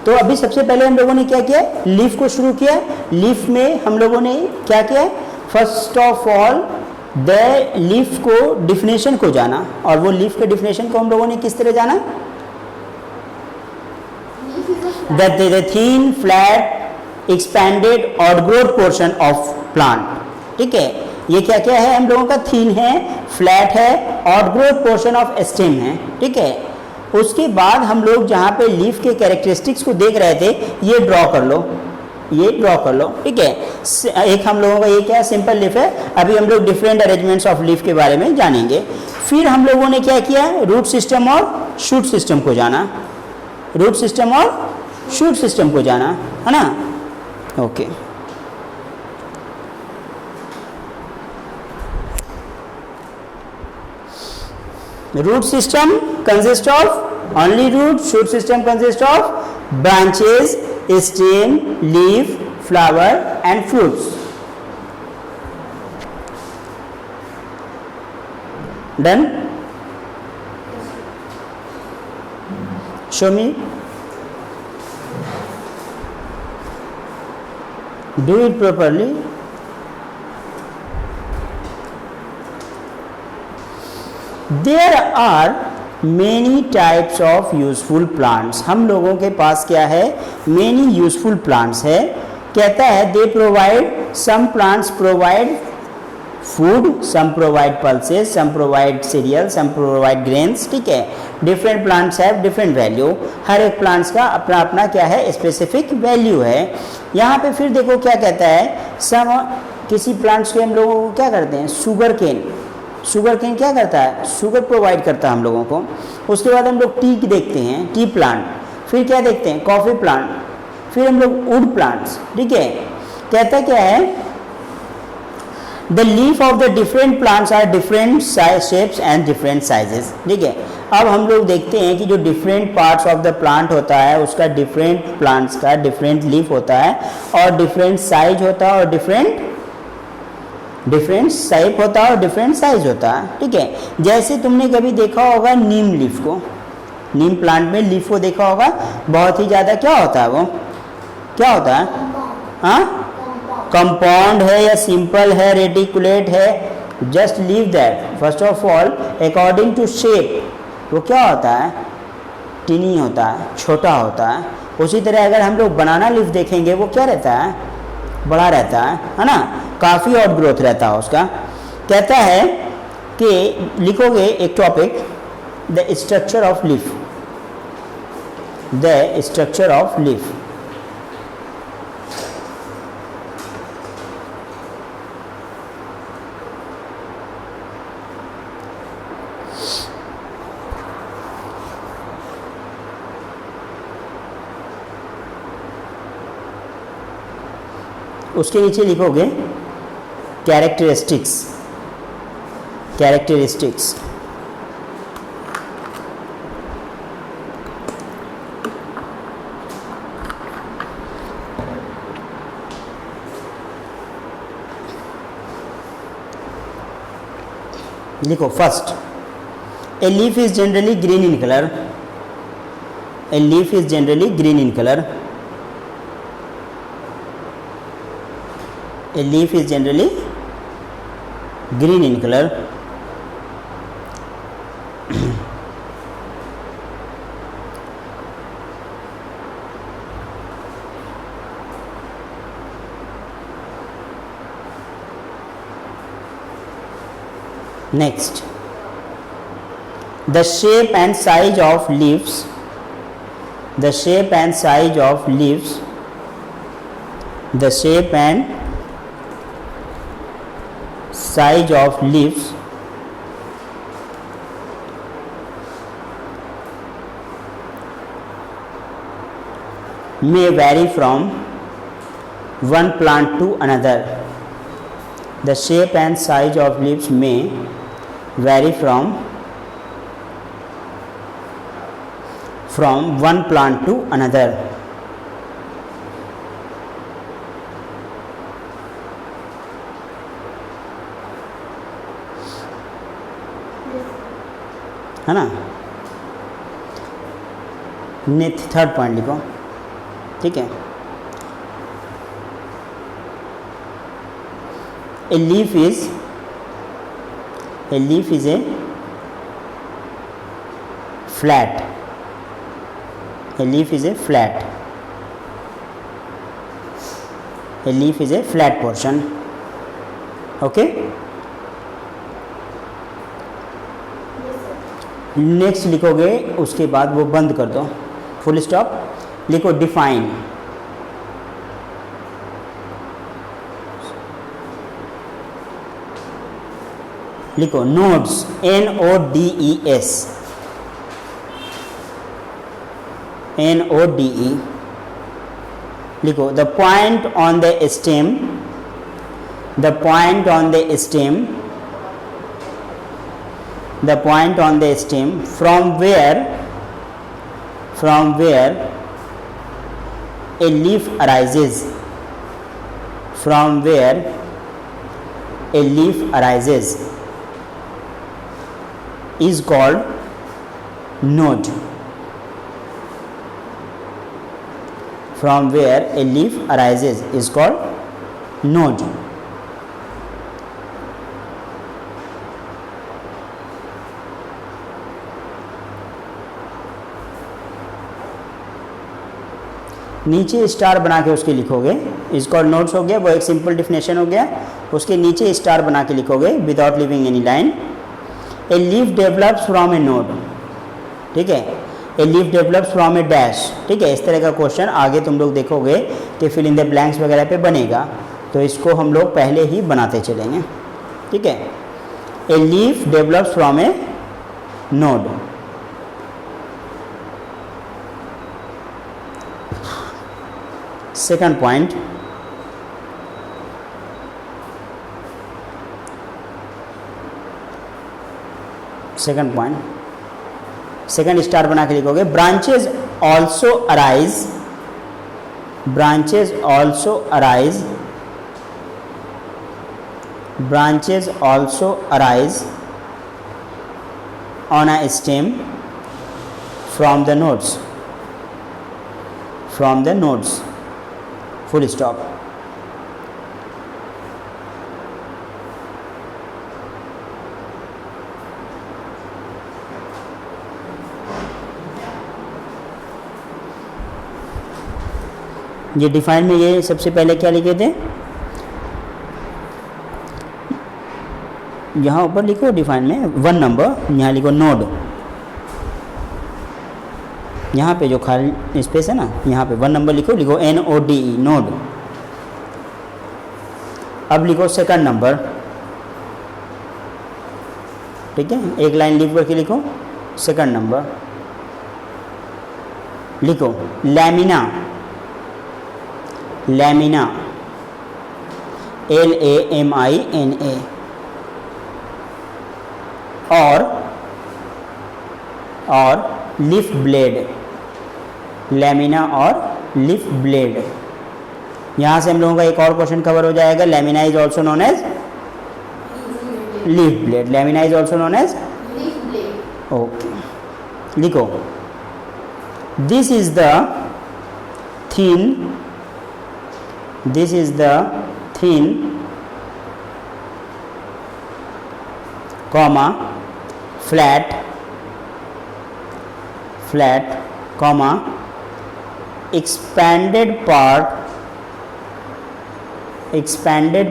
तो अभी सबसे पहले हम लोगों ने क्या किया, लीफ को शुरू किया। लीफ में हम लोगों ने क्या किया, first of all the leaf को डिफिनेशन को जाना, और वो लीफ के डिफिनेशन को हम लोगों ने किस तरह जाना, that the thin flat expanded outgrowth portion of plant. ठीक है, ये क्या क्या है हम लोगों का, थीन है, फ्लैट है, आउटग्रोथ पोर्शन ऑफ स्टेम है। ठीक है, उसके बाद हम लोग जहाँ पे लीफ के कैरेक्टरिस्टिक्स को देख रहे थे, ये ड्रॉ कर लो, ये ड्रॉ कर लो। ठीक है, एक हम लोगों का ये क्या सिंपल लीफ है। अभी हम लोग डिफरेंट अरेंजमेंट्स ऑफ लीफ के बारे में जानेंगे। फिर हम लोगों ने क्या किया, रूट सिस्टम और शूट सिस्टम को जाना, रूट सिस्टम और शूट सिस्टम को जाना, है ना। Okay, root system consists of only root, shoot system consists of branches, stem, leaf, flower and fruits. Done? Show me. Do it properly. There are many types of useful plants. हम लोगों के पास क्या है, many useful plants है। कहता है they provide, some plants provide food, some provide pulses, some provide cereals, some provide grains। ठीक है, different plants have different value। हर एक plants का अपना अपना क्या है, specific value है। यहाँ पे फिर देखो क्या कहता है, some किसी plants के हम लोगों को क्या करते हैं, शुगर केन, शुगर केन क्या करता है, शुगर प्रोवाइड करता है हम लोगों को। उसके बाद हम लोग टी देखते हैं, टी प्लांट, फिर क्या देखते हैं, कॉफ़ी प्लांट, फिर हम लोग वुड प्लांट्स। ठीक है, कहता क्या है, the leaf of the different plants are different shapes and different sizes. ठीक है, अब हम लोग देखते हैं कि जो different parts of the plant होता है, उसका डिफरेंट प्लांट्स का डिफरेंट लीफ होता है, और डिफरेंट साइज होता है, और डिफरेंट शेप होता है, और डिफरेंट साइज होता है। ठीक है, जैसे तुमने कभी देखा होगा नीम लीफ को, नीम प्लांट में लीफ को देखा होगा, बहुत ही ज़्यादा क्या होता है, वो क्या होता है, हाँ, कंपाउंड है या सिंपल है, रेटिकुलेट है, just leave that. First of all according to shape वो क्या होता है, टिनी होता है, छोटा होता है। उसी तरह अगर हम लोग बनाना लीफ देखेंगे, वो क्या रहता है, बड़ा रहता है ना, काफ़ी आउट ग्रोथ रहता है उसका। कहता है कि लिखोगे एक topic, the structure of leaf, the structure of leaf. उसके नीचे लिखोगे कैरेक्टरिस्टिक्स, कैरेक्टरिस्टिक्स। लिखो first, a leaf is generally green in colour, a leaf is generally green in colour, a leaf is generally green in color। Next, the shape and size of leaves, the shape and size of leaves, the shape and size of leaves may vary from one plant to another। The shape and size of leaves may vary from one plant to another। है ना। Third point लिखो, ठीक है। A leaf is a flat, a leaf is a flat, a leaf is a flat portion, okay। Next लिखोगे, उसके बाद वो बंद कर दो, फुल स्टॉप। लिखो डिफाइन, लिखो नोड्स, NODES, NODE। लिखो the point on the stem, the point on the stem, the point on the stem from where a leaf arises, from where a leaf arises is called node, from where a leaf arises is called node। नीचे star बना के उसके लिखोगे, is called nodes हो गया, वो एक simple definition हो गया। उसके नीचे स्टार बना के लिखोगे without leaving any line. A leaf develops from A node, ठीक है। A leaf develops from A dash, ठीक है। इस तरह का क्वेश्चन आगे तुम लोग देखोगे कि फिल इन द ब्लैंक्स वगैरह पे बनेगा, तो इसको हम लोग पहले ही बनाते चलेंगे, ठीक है। A leaf develops from A node. Second point, second star बना के लिखोगे branches also arise, branches also arise on a stem from the nodes, full stop। ये डिफाइन में ये सबसे पहले क्या लिखे थे, यहाँ ऊपर लिखो डिफाइन में 1 नंबर, यहाँ लिखो नोड, यहाँ पे जो खाली स्पेस है ना, यहाँ पे 1 नंबर लिखो, NODE नोड। अब लिखो सेकंड नंबर, ठीक है, एक लाइन लिख करके लिखो सेकंड नंबर। लिखो लैमिना, लैमिना LAMINA, और लीफ ब्लेड, लैमिना और लीफ ब्लेड। यहाँ से हम लोगों का एक और क्वेश्चन कवर हो जाएगा। Lamina is also known as leaf blade, lamina is also known as leaf blade, okay. लिखो this is the thin, comma flat, comma expanded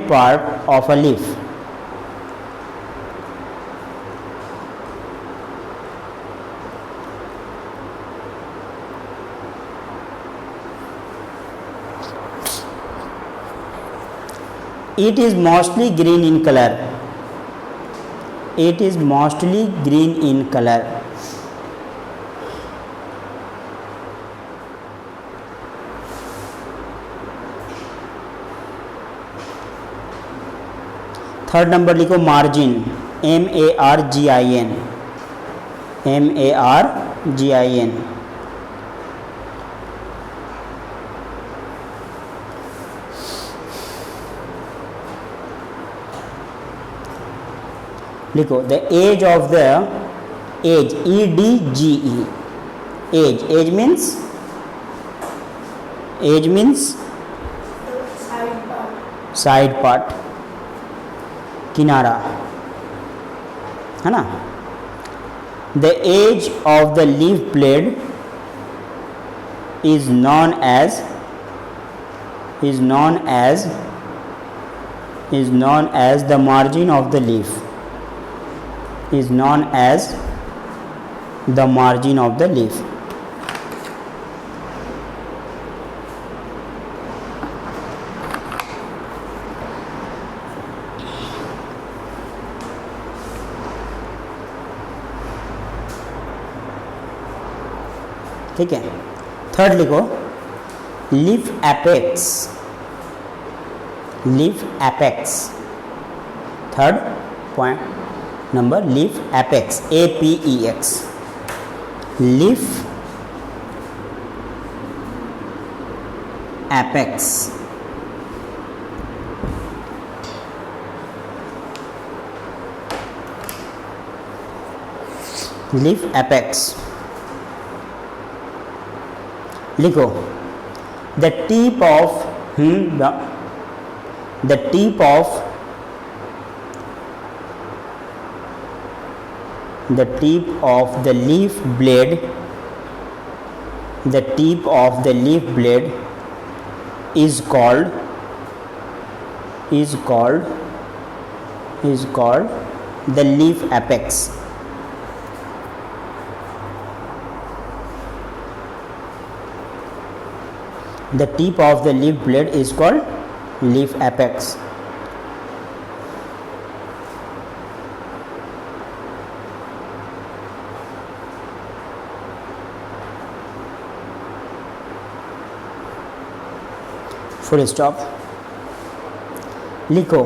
part of a leaf। It is mostly green in color, it is mostly green in color। Third number लिखो margin, MARGIN। लिखो the edge of the edge, EDGE, edge means edge means side part, किनारा, है ना। The edge of the leaf blade is known as the margin of the leaf, is known as the margin of the leaf. ठीक है। Third लिखो, leaf apex, leaf apex, third point number, leaf apex, APEX, leaf apex. Leaf apex लिखो, the tip of the tip of the tip of the leaf blade, the tip of the leaf blade is called the leaf apex. The tip of the leaf blade is called leaf apex. Full stop. लिखो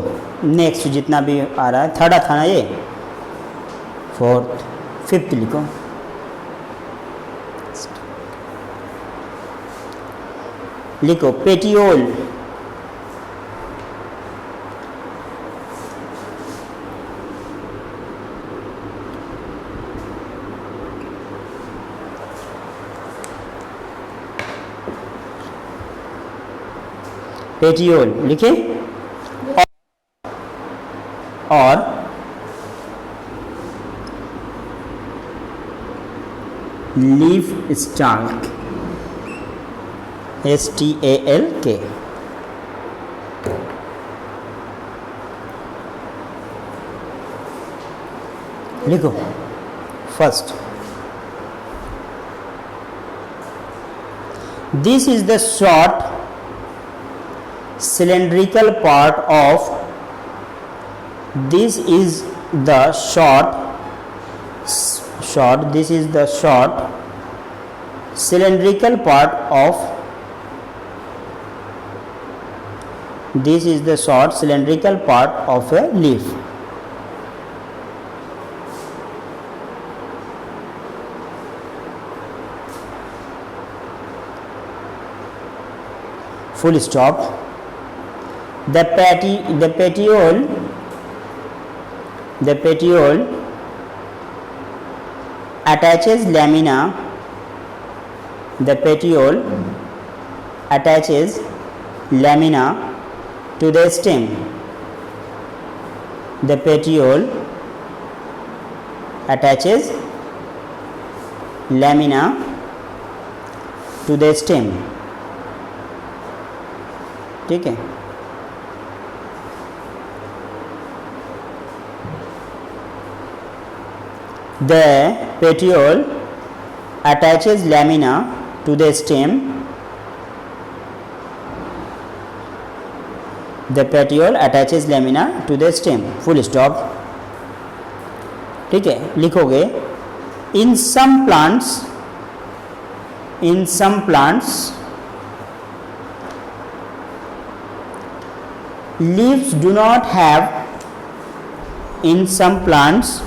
next जितना भी आ रहा है, third था ना ये, fourth, fifth लिखो। लिखो पेटियोल, पेटियोल लिखे, और लीफ स्टाल्क, STALK। लिखो first, this is the short cylindrical part of, this is the short this is the short cylindrical part of, this is the short cylindrical part of a leaf. Full stop। The petiole attaches lamina, the petiole attaches lamina to the stem, the petiole attaches lamina to the stem। ठीक है। The petiole attaches lamina to the stem, the petiole attaches lamina to the stem। Full stop। ठीक है। लिखोगे in some plants leaves do not have, in some plants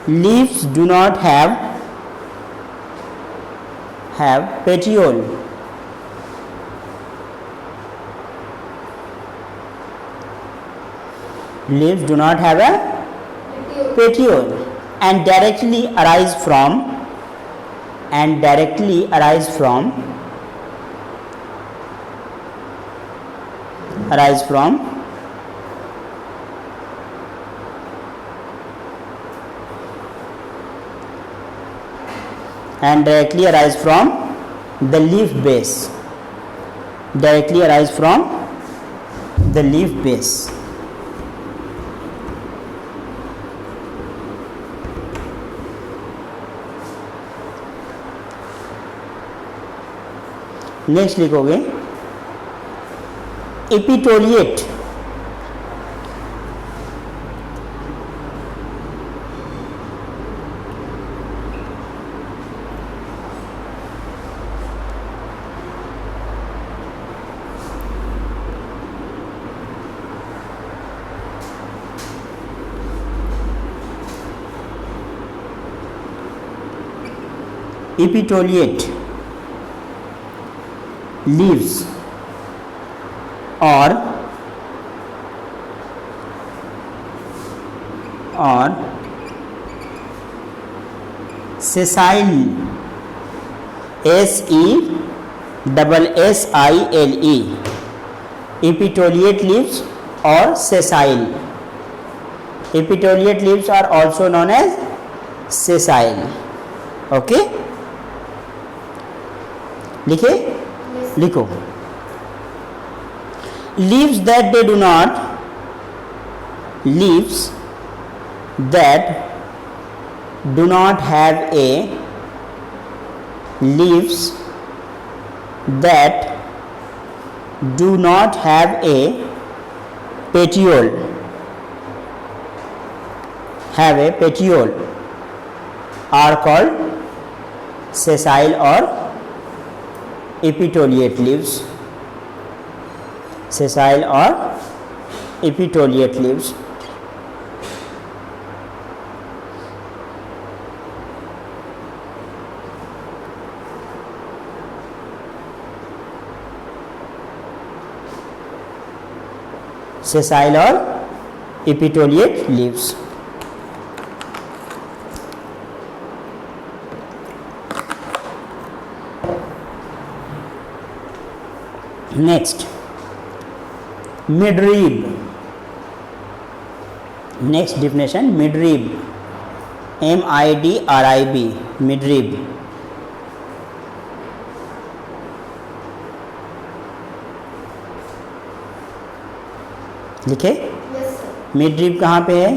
leaves do not have petiole, leaves do not have a petiole, and directly arise from and directly arise from and directly arise from the leaf base, directly arise from the leaf base. Next लिखोगे एपिटोलिएट, एपिटोलिएट leaves or sessile, SESSILE, epitoliate leaves or sessile. Epitoliate leaves are also known as sessile. Okay, लिखे लिखो leaves that they do not have a leaves that do not have a petiole are called sessile or epitoliate leaves. Sessile or epitoliate leaves. Sessile or epitoliate leaves. Next, midrib. Next definition, midrib, MIDRIB, midrib. लिखे? Yes, sir. Midrib कहाँ पे है?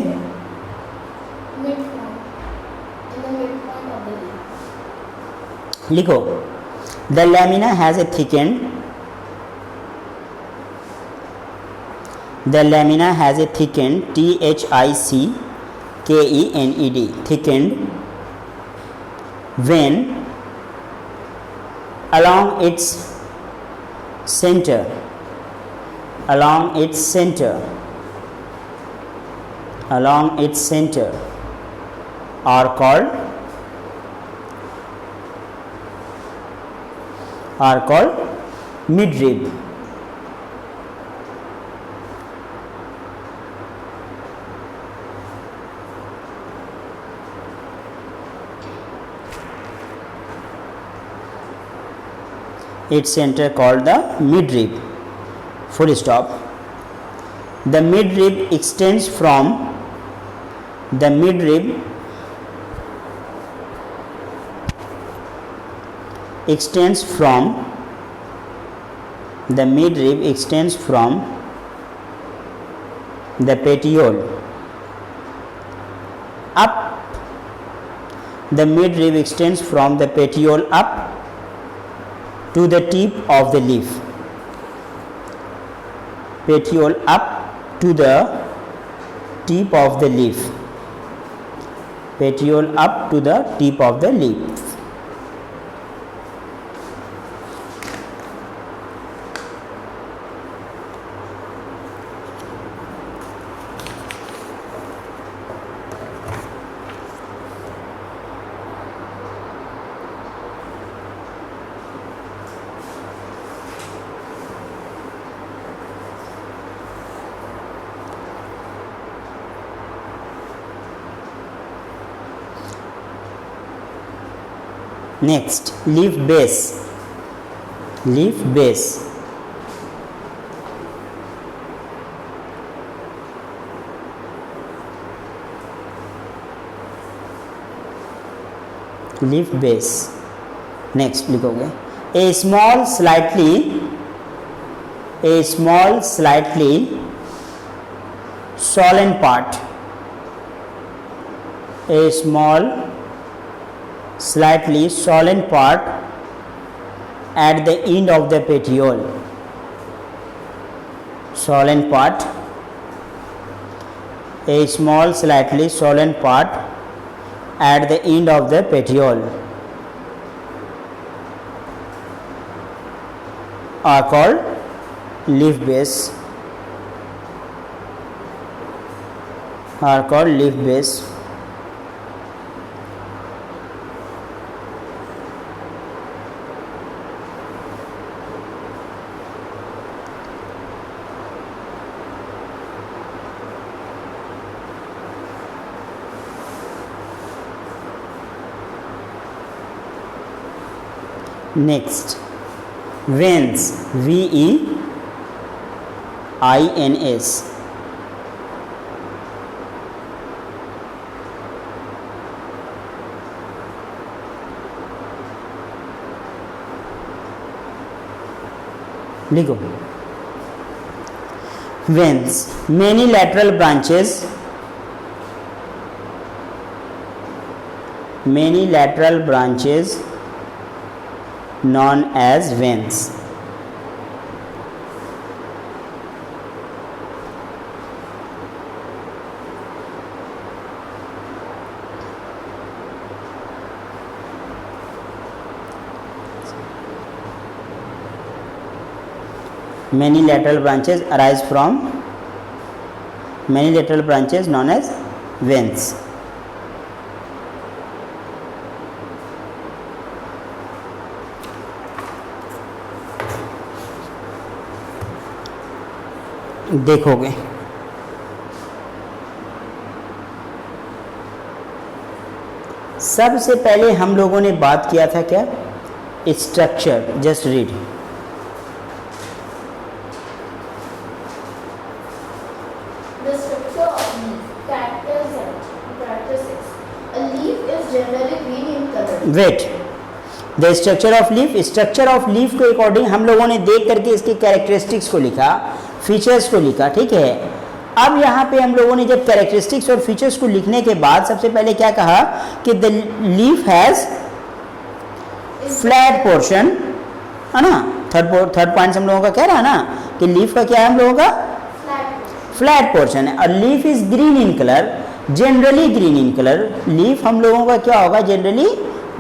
Midpoint. In the midpoint of the leaf. लिखो, the lamina has a thickened THICKENED, thickened vein along its center are called midrib. Its center called the midrib. Full stop. The midrib extends from the midrib extends from the petiole up. The midrib extends from the petiole up to the tip of the leaf. Petiole up to the tip of the leaf. Petiole up to the tip of the leaf. Next leaf base, leaf base, leaf base. Next लिखोगे a small slightly swollen part, a small slightly swollen part at the end of the petiole, swollen part, a small slightly swollen part at the end of the petiole are called leaf base, are called leaf base. Next veins, V-E-I-N-S, लिखो veins, many lateral branches, many lateral branches known as veins. Many lateral branches arise from, many lateral branches known as veins. देखोगे सबसे पहले हम लोगों ने बात किया था क्या, structure, just read. The structure of leaf. Characteristics. A leaf is generally green in color. Wait, the structure of leaf, structure of leaf के अकॉर्डिंग हम लोगों ने देख करके इसकी कैरेक्टरिस्टिक्स को लिखा, फीचर्स को लिखा, ठीक है। अब यहाँ पे हम लोगों ने जब कैरेक्टरिस्टिक्स और फीचर्स को लिखने के बाद सबसे पहले क्या कहा कि the leaf has flat portion, है ना। थर्ड पॉइंट हम लोगों का कह रहा है ना कि लीफ का क्या है हम लोगों का फ्लैट पोर्शन है। और leaf is green in colour, generally green in colour, leaf हम लोगों का क्या होगा, जनरली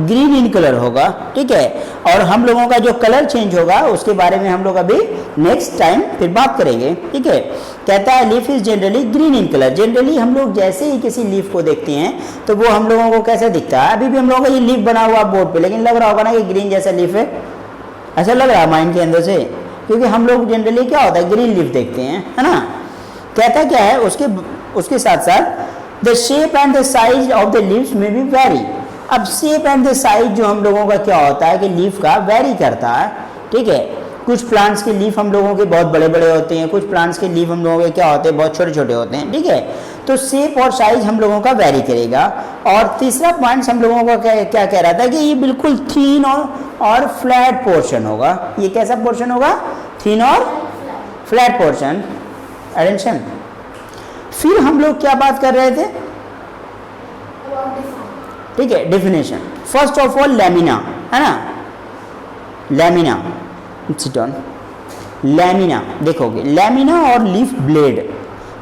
ग्रीन इन कलर होगा, ठीक है। और हम लोगों का जो कलर चेंज होगा उसके बारे में हम लोग अभी नेक्स्ट टाइम फिर बात करेंगे, ठीक है। कहता है leaf is generally green in colour, generally हम लोग जैसे ही किसी लीफ को देखते हैं तो वो हम लोगों को कैसा दिखता है, अभी भी हम लोगों का ये लीफ बना हुआ बोर्ड पे, लेकिन लग रहा होगा ना कि ग्रीन जैसा लीफ है, ऐसा लग रहा है माइंड के अंदर से, क्योंकि हम लोग जनरली क्या होता है ग्रीन लीफ देखते हैं, है ना। कहता क्या है उसके साथ साथ the shape and the size of the leaves में भी वेरी। अब शेप एंड द साइज जो हम लोगों का क्या होता है कि लीफ का वेरी करता है, ठीक है। कुछ प्लांट्स के लीफ हम लोगों के बहुत बड़े बड़े होते हैं, कुछ प्लांट्स के लीफ हम लोगों के क्या होते हैं बहुत छोटे छोटे होते हैं, ठीक है। तो शेप और साइज हम लोगों का वेरी करेगा। और तीसरा पॉइंट हम लोगों का क्या कह रहा था कि ये बिल्कुल थीन और फ्लैट पोर्शन होगा। ये कैसा पोर्शन होगा, थीन और फ्लैट पोर्शन, अटेंशन। फिर हम लोग क्या बात कर रहे थे, ठीक है, definition. First of all lamina, है ना, लैमिना, सिट ऑन, लैमिना देखोगे, लैमिना और लीफ ब्लेड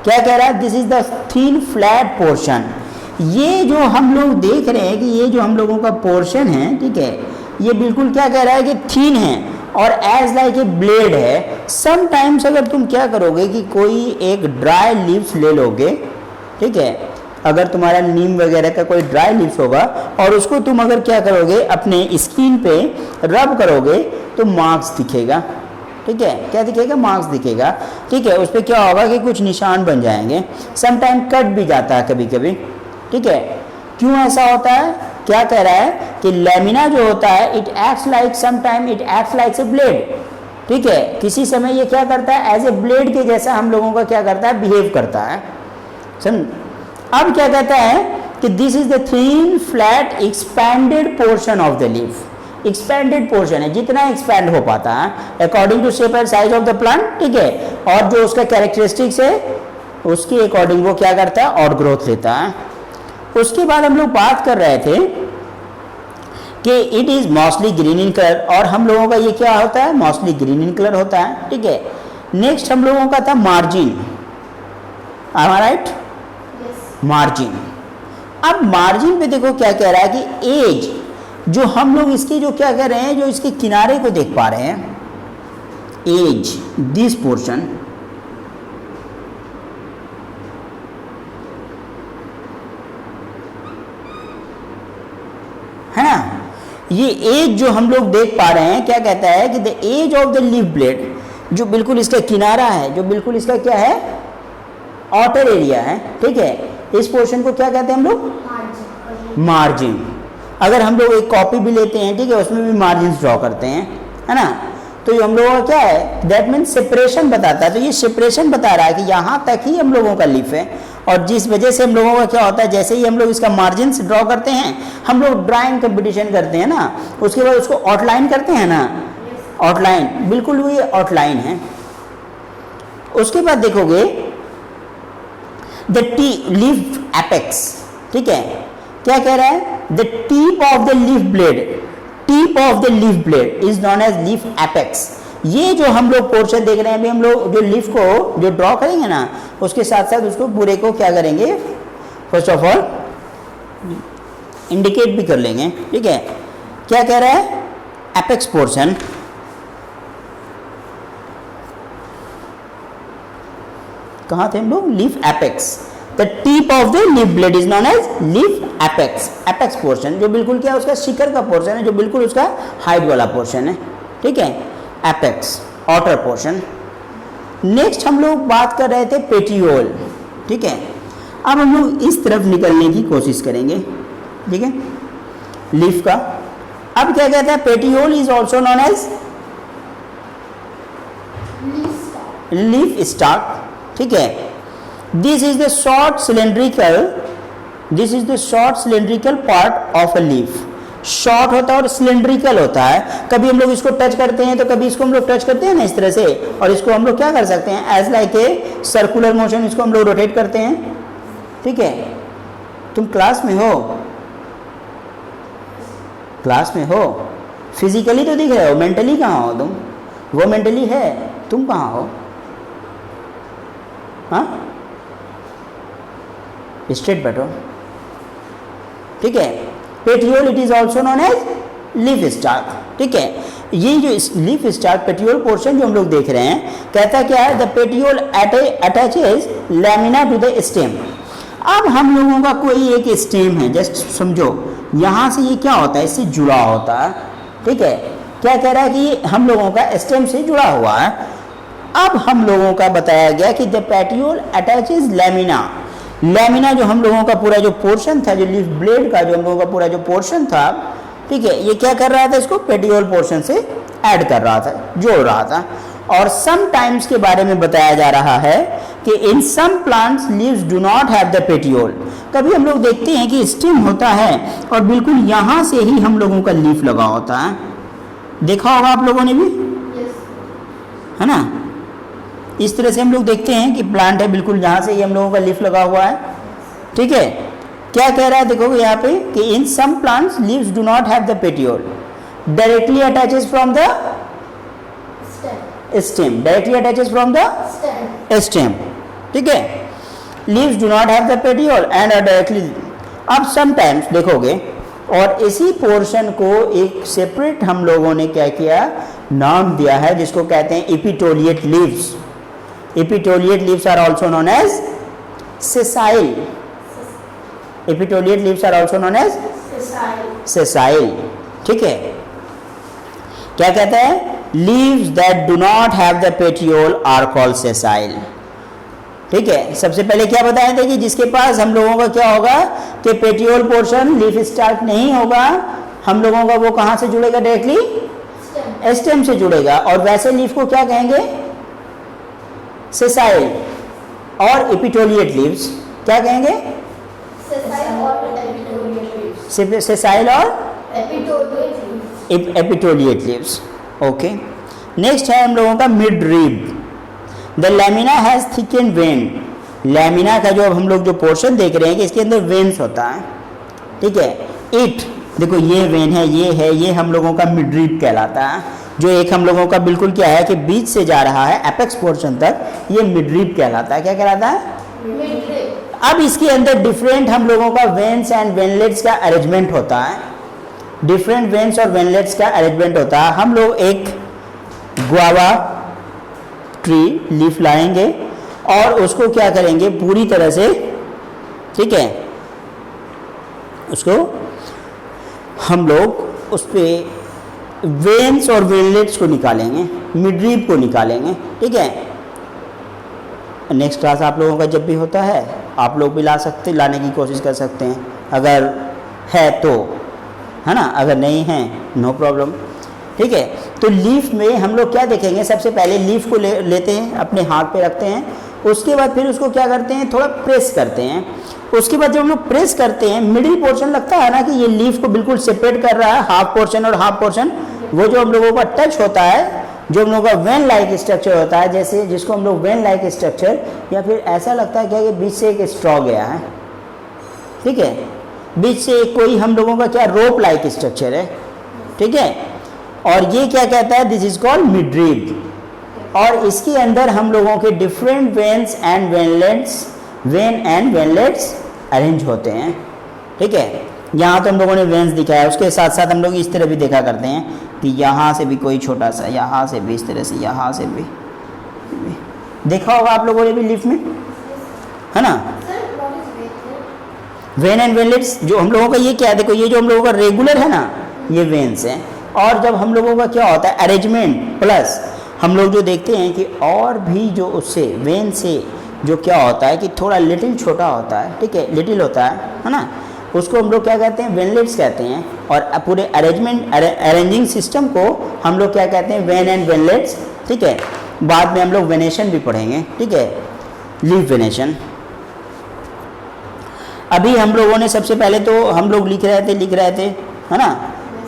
क्या कह रहा है, this is the thin flat portion. ये जो हम लोग देख रहे हैं कि ये जो हम लोगों का पोर्शन है, ठीक है, ये बिल्कुल क्या कह रहा है कि थीन है और एज लाइक ए ब्लेड है। समटाइम्स अगर तुम क्या करोगे कि कोई एक ड्राई लीव्स ले लोगे, ठीक है, अगर तुम्हारा नीम वगैरह का कोई ड्राई लीव्स होगा और उसको तुम अगर क्या करोगे अपने स्किन पे रब करोगे तो मार्क्स दिखेगा, ठीक है, क्या दिखेगा, मार्क्स दिखेगा, ठीक है। उस पर क्या होगा कि कुछ निशान बन जाएंगे, समटाइम कट भी जाता है कभी कभी, ठीक है। क्यों ऐसा होता है, क्या कह रहा है कि लेमिना जो होता है it acts like some time it acts like a blade, ठीक है, किसी समय ये क्या करता है एज ए ब्लेड के जैसा हम लोगों का क्या करता है बिहेव करता है। सुन, अब क्या कहता है कि this is the thin flat expanded portion of the leaf. Expanded portion है, जितना एक्सपैंड हो पाता है according to shape and size of the plant, ठीक है, और जो उसका कैरेक्टरिस्टिक्स है उसके अकॉर्डिंग वो क्या करता है और ग्रोथ लेता है। उसके बाद हम लोग बात कर रहे थे कि it is mostly green in colour, और हम लोगों का ये क्या होता है मोस्टली ग्रीन इन कलर होता है, ठीक है। नेक्स्ट हम लोगों का था मार्जिन, राइट, मार्जिन। अब मार्जिन पे देखो क्या कह रहा है कि एज, जो हम लोग इसके जो क्या कह रहे हैं जो इसके किनारे को देख पा रहे हैं, एज दिस पोर्शन, है ना, ये एज जो हम लोग देख पा रहे हैं क्या कहता है कि the edge of the leaf blade, जो बिल्कुल इसका किनारा है, जो बिल्कुल इसका क्या है आउटर एरिया है, ठीक है, इस पोर्शन को क्या कहते हैं हम लोग मार्जिन। अगर हम लोग एक कॉपी भी लेते हैं, ठीक है, उसमें भी मार्जिन ड्रॉ करते हैं, है ना, तो ये हम लोगों का क्या है दैट मीन्स सेपरेशन बताता है। तो ये सेपरेशन बता रहा है कि यहाँ तक ही हम लोगों का लीफ है, और जिस वजह से हम लोगों का क्या होता है जैसे ही हम लोग इसका मार्जिन ड्रॉ करते हैं, हम लोग ड्राइंग कंपटीशन करते हैं ना, उसके बाद उसको आउटलाइन करते हैं ना, आउटलाइन, बिल्कुल वो ये आउटलाइन है। उसके बाद देखोगे द टी लीफ एपेक्स, ठीक है, क्या कह रहा है the tip of the leaf blade, tip of the leaf blade is known as leaf apex. ये जो हम लोग पोर्शन देख रहे हैं अभी, हम लोग जो लीफ को जो ड्रॉ करेंगे ना, उसके साथ साथ उसको पूरे को क्या करेंगे फर्स्ट ऑफ ऑल इंडिकेट भी कर लेंगे, ठीक है। क्या कह रहा है एपेक्स पोर्शन, कहाँ थे हम लोग leaf apex, the tip of the leaf blade is known as leaf apex. Apex portion जो बिल्कुल क्या है उसका शिखर का पोर्शन है, जो बिल्कुल उसका हाइट वाला पोर्शन है, ठीक है, एपेक्स आउटर पोर्शन। नेक्स्ट हम लोग बात कर रहे थे पेटियोल, ठीक है। अब हम लोग इस तरफ निकलने की कोशिश करेंगे, ठीक है, लीफ का। अब क्या कहता है petiole is also known as leaf stalk, ठीक है। This is the short cylindrical part of a leaf. Short होता है और सिलेंड्रिकल होता है। कभी हम लोग इसको टच करते हैं तो कभी इसको हम लोग टच करते हैं ना इस तरह से, और इसको हम लोग क्या कर सकते हैं as like a circular motion, इसको हम लोग रोटेट करते हैं, ठीक है। तुम क्लास में हो, क्लास में हो, फिजिकली तो दिख रहे हो, मेंटली कहाँ हो तुम? वो मेंटली है, तुम कहाँ हो? हाँ, स्ट्रेट बैठो, ठीक है। Petiole it is also known as leaf stalk, ठीक है। ये जो लीफ स्टार्क पेटियोल पोर्शन जो हम लोग देख रहे हैं, कहता क्या है the petiole attaches lamina to the stem. अब हम लोगों का कोई एक स्टेम है, जस्ट समझो यहाँ से ये क्या होता है इससे जुड़ा होता है, ठीक है। क्या कह रहा है कि ये हम लोगों का स्टेम से जुड़ा हुआ है। अब हम लोगों का बताया गया कि the petiole attaches lamina. Lamina जो हम लोगों का पूरा जो पोर्शन था, जो लीफ ब्लेड का जो हम लोगों का पूरा जो पोर्शन था, ठीक है, ये क्या कर रहा था इसको पेटियोल पोर्शन से ऐड कर रहा था, जोड़ रहा था। और सम टाइम्स के बारे में बताया जा रहा है कि in some plants leaves do not have the petiole. कभी हम लोग देखते हैं कि स्टेम होता है और बिल्कुल यहाँ से ही हम लोगों का लीफ लगा होता है, देखा होगा आप लोगों ने भी, है ना। इस तरह से हम लोग देखते हैं कि प्लांट है बिल्कुल यहाँ से ही हम लोगों का लीफ लगा हुआ है, ठीक है। क्या कह रहा है देखोगे यहाँ पे कि in some plants leaves do not have the petiole, directly attaches from the stem, directly attaches from the stem, ठीक है। Leaves do not have the petiole and are directly. अब समटाइम्स देखोगे, और इसी पोर्शन को एक सेपरेट हम लोगों ने क्या किया नाम दिया है, जिसको कहते हैं epetiolate leaves. Epetiolate leaves are also known as sessile. Epetiolate leaves are also known as sessile, ठीक है। क्या कहता है leaves that do not have the petiole are called sessile, ठीक है, सबसे पहले क्या बताए थे कि जिसके पास हम लोगों का क्या होगा कि पेटियोल पोर्शन लीफ स्टार्ट नहीं होगा, हम लोगों का वो कहाँ से जुड़ेगा, डायरेक्टली स्टेम से जुड़ेगा। और वैसे लीफ को क्या कहेंगे, सेसाइल। और एपिटोलिएट लीव्स क्या कहेंगे, सेसाइल और एपिटोलिएट लीव्स। ओके, नेक्स्ट है हम लोगों का mid rib. The lamina has thickened when. Lamina का जो अब हम लोग जो पोर्शन देख रहे हैं कि इसके अंदर वेन्स होता है, ठीक है। इट, देखो ये वेन है, ये हम लोगों का मिड रिब कहलाता है। जो एक हम लोगों का बिल्कुल क्या है कि बीच से जा रहा है एपेक्स पोर्शन तक, ये मिड रिब कहलाता है। क्या कहलाता है, मिड रिब। अब इसके अंदर डिफरेंट हम लोगों का वेन्स एंड वेनलेट्स का अरेंजमेंट होता है। डिफरेंट वेन्स और वेनलेट्स का अरेंजमेंट होता है। हम लोग एक गुआवा ट्री लीफ लाएंगे और उसको क्या करेंगे पूरी तरह से, ठीक है, उसको हम लोग उस पर वेन्स और वेनलेट्स को निकालेंगे, मिडरीब को निकालेंगे, ठीक है। नेक्स्ट क्लास आप लोगों का जब भी होता है आप लोग भी लाने की कोशिश कर सकते हैं, अगर है तो, है ना, अगर नहीं है नो प्रॉब्लम, ठीक है। तो लीफ में हम लोग क्या देखेंगे, सबसे पहले लीफ को लेते हैं, अपने हाथ पे रखते हैं, उसके बाद फिर उसको क्या करते हैं, थोड़ा प्रेस करते हैं। उसके बाद जब हम लोग प्रेस करते हैं, मिडिल पोर्शन लगता है ना कि ये लीफ को बिल्कुल सेपरेट कर रहा है, हाफ पोर्शन और हाफ पोर्शन, वो जो हम लोगों का टच होता है, जो हम लोगों का वेन लाइक स्ट्रक्चर होता है, जैसे जिसको हम लोग वेन लाइक स्ट्रक्चर, या फिर ऐसा लगता है क्या कि बीच से एक स्ट्रॉ गया है, ठीक है, बीच से एक कोई हम लोगों का क्या रोप लाइक स्ट्रक्चर है, ठीक है। और ये क्या कहता है, दिस इज कॉल्ड मिडरीब। और इसके अंदर हम लोगों के different veins and veinlets, when and veinlets arrange होते हैं, ठीक है। यहाँ तो हम लोगों ने वेन्स दिखाया, उसके साथ साथ हम लोग इस तरह भी देखा करते हैं कि यहाँ से भी कोई छोटा सा, यहाँ से भी इस तरह से, यहाँ से भी देखा होगा आप लोगों ने भी लीफ में, है ना। वेन एंड वेनलेट्स जो हम लोगों का ये क्या है, देखो ये जो हम लोगों का रेगुलर है ना, ये वेन्स हैं। और जब हम लोगों का क्या होता है अरेंजमेंट, प्लस हम लोग जो देखते हैं कि और भी जो उससे वेन से जो क्या होता है कि थोड़ा लिटिल छोटा होता है, ठीक है, लिटिल होता है ना, उसको हम लोग क्या कहते हैं, वेनलेट्स कहते हैं। और पूरे अरेंजिंग सिस्टम को हम लोग क्या कहते हैं, वेन एंड वेनलेट्स, ठीक है। बाद में हम लोग वेनेशन भी पढ़ेंगे, ठीक है, लीफ वेनेशन। अभी हम लोगों ने सबसे पहले तो हम लोग लिख रहे थे, है ना,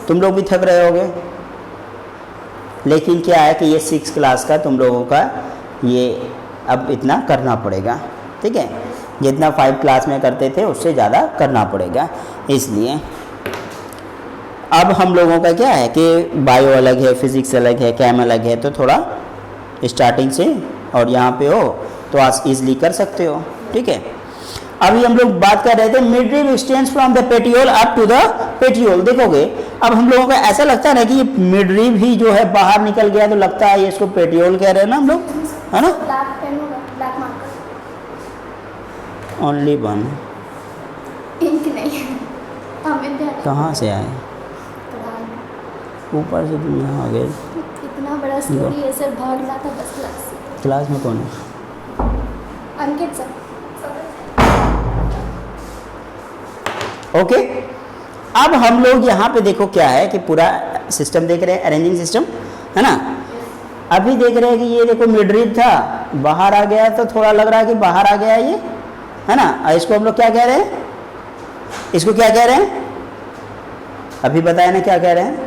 तुम लोग भी थक रहे होगे, लेकिन क्या है कि ये 6 क्लास का तुम लोगों का ये अब इतना करना पड़ेगा, ठीक है। जितना 5 क्लास में करते थे उससे ज़्यादा करना पड़ेगा। इसलिए अब हम लोगों का क्या है कि बायो अलग है, फिजिक्स अलग है, कैम अलग है, तो थोड़ा स्टार्टिंग से और यहाँ पे हो तो आज ईजिली कर सकते हो, ठीक है। अभी हम लोग बात कर रहे थे midrib extends from the petiole up to the petiole. देखोगे अब हम लोगों को ऐसा लगता है ना कि ये मिडरीब ही जो है बाहर निकल गया, तो लगता है ये इसको पेटियोल कह रहे हैं ना हम लोग, है ना। ओनली वन इंक नहीं हमें कहाँ से आए, ऊपर से तुम यहाँ आ गए। इतना बड़ा स्टोरी है सर, भाग रहा था 10 क्लास से। क्लास में कौन है, अंकित सर। ओके। अब हम लोग यहाँ पे देखो क्या है कि पूरा सिस्टम देख रहे हैं, अरेंजिंग सिस्टम, है ना। अभी देख रहे हैं कि ये देखो मिडरीब था, बाहर आ गया, तो थोड़ा लग रहा है कि बाहर आ गया ये, है ना। और इसको हम लोग क्या कह रहे हैं, इसको क्या कह रहे हैं, अभी बताया ना क्या कह रहे हैं,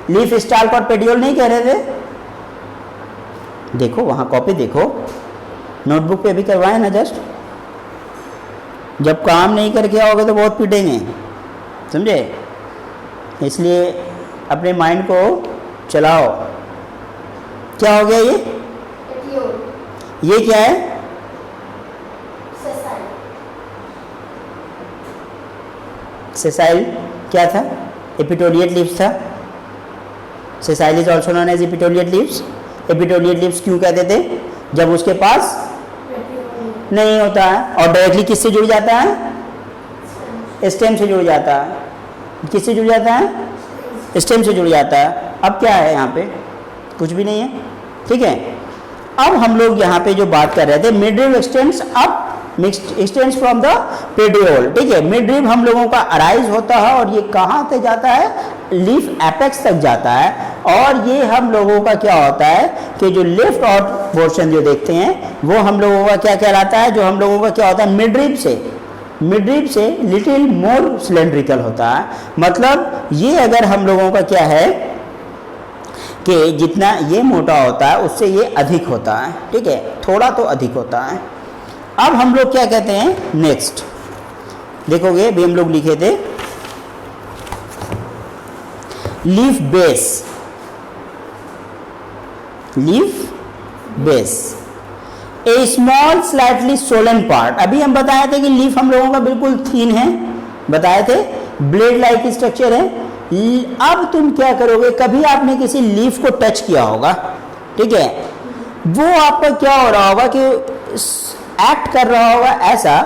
लीफ स्टाल्क और पेटियोल नहीं कह रहे थे। देखो वहाँ कॉपी देखो, नोटबुक पे भी करवाए ना, जस्ट जब काम नहीं करके आओगे तो बहुत पीटेंगे, समझे। इसलिए अपने माइंड को चलाओ। क्या हो गया ये क्या है, सेसाइल क्या था, एपिटोलिएट लीव्स था। Sessile is also known as epetiolate leaves. Epetiolate leaves क्यों कहते थे, जब उसके पास नहीं होता है और डायरेक्टली किससे जुड़ जाता है, स्टेम से जुड़ जाता है। किससे जुड़ जाता है, स्टेम से जुड़ जाता है। अब क्या है यहाँ पे, कुछ भी नहीं है, ठीक है। अब हम लोग यहाँ पे जो बात कर रहे थे, mid rib x tends up x tends from the petiole, ठीक है। मिड रिब हम लोगों का अराइज होता है और ये कहाँ तक जाता है, लीफ एपेक्स तक जाता है। और ये हम लोगों का क्या होता है कि जो लेफ्ट आउट पोर्शन जो देखते हैं वो हम लोगों का क्या कहलाता है, जो हम लोगों का क्या होता है, मिड रिब से लिटिल मोर सिलेंड्रिकल होता है। मतलब ये अगर हम लोगों का क्या है कि जितना ये मोटा होता है उससे ये अधिक होता है, ठीक है, थोड़ा तो अधिक होता है। अब हम लोग क्या कहते हैं, नेक्स्ट देखोगे भी हम लोग लिखे थे लीफ बेस ए स्मॉल स्लाइटली सोलन पार्ट। अभी हम बताए थे कि लीफ हम लोगों का बिल्कुल थीन है, बताए थे, ब्लेड लाइक स्ट्रक्चर है। अब तुम क्या करोगे, कभी आपने किसी लीफ को टच किया होगा, ठीक है, वो आपका क्या हो रहा होगा कि एक्ट कर रहा होगा ऐसा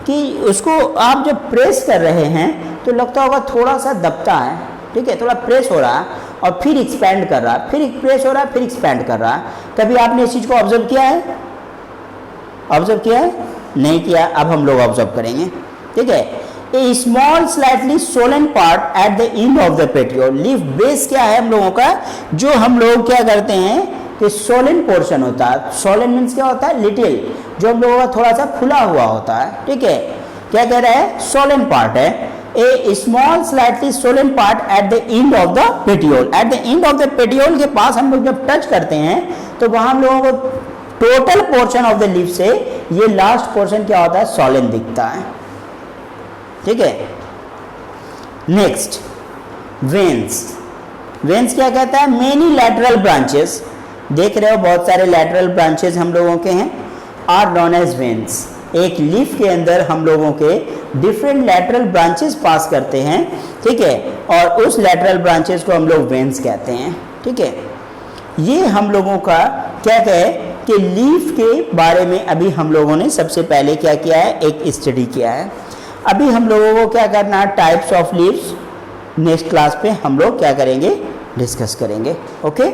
कि उसको आप जब प्रेस कर रहे हैं तो लगता होगा थोड़ा सा दबता है, ठीक है, थोड़ा प्रेस हो रहा है और फिर एक्सपैंड कर रहा है, फिर प्रेस हो रहा है, फिर एक्सपैंड कर रहा है। कभी आपने इस चीज़ को ऑब्जर्व किया है? नहीं किया, अब हम लोग ऑब्जर्व करेंगे, ठीक है। A small slightly swollen part at the end of the petiole. Leaf base क्या है हम लोगों का, जो हम लोग क्या करते हैं कि सोलन पोर्शन होता है। सोलन मीन्स क्या होता है, लिटिल, जो हम लोगों का थोड़ा सा खुला हुआ होता है, ठीक है। क्या कह रहा है, सोलन पार्ट है। A small slightly swollen part at the end of the petiole. At the end of the petiole के पास हम लोग जब टच करते हैं तो वहां हम लोगों को total portion of the leaf से ये लास्ट पोर्शन क्या होता है, सोलन दिखता है, ठीक है। नेक्स्ट वेन्स क्या कहता है, मेनी लैटरल ब्रांचेस, देख रहे हो बहुत सारे लैटरल ब्रांचेस हम लोगों के हैं, आर नोन एज वेन्स। एक लीफ के अंदर हम लोगों के डिफरेंट लैटरल ब्रांचेस पास करते हैं, ठीक है, और उस लैटरल ब्रांचेस को हम लोग वेन्स कहते हैं, ठीक है। ये हम लोगों का क्या कहे कि लीफ के बारे में अभी हम लोगों ने सबसे पहले क्या किया है, एक स्टडी किया है। अभी हम लोगों को क्या करना है, types of leaves next class पे हम लोग क्या करेंगे, डिस्कस करेंगे, ओके।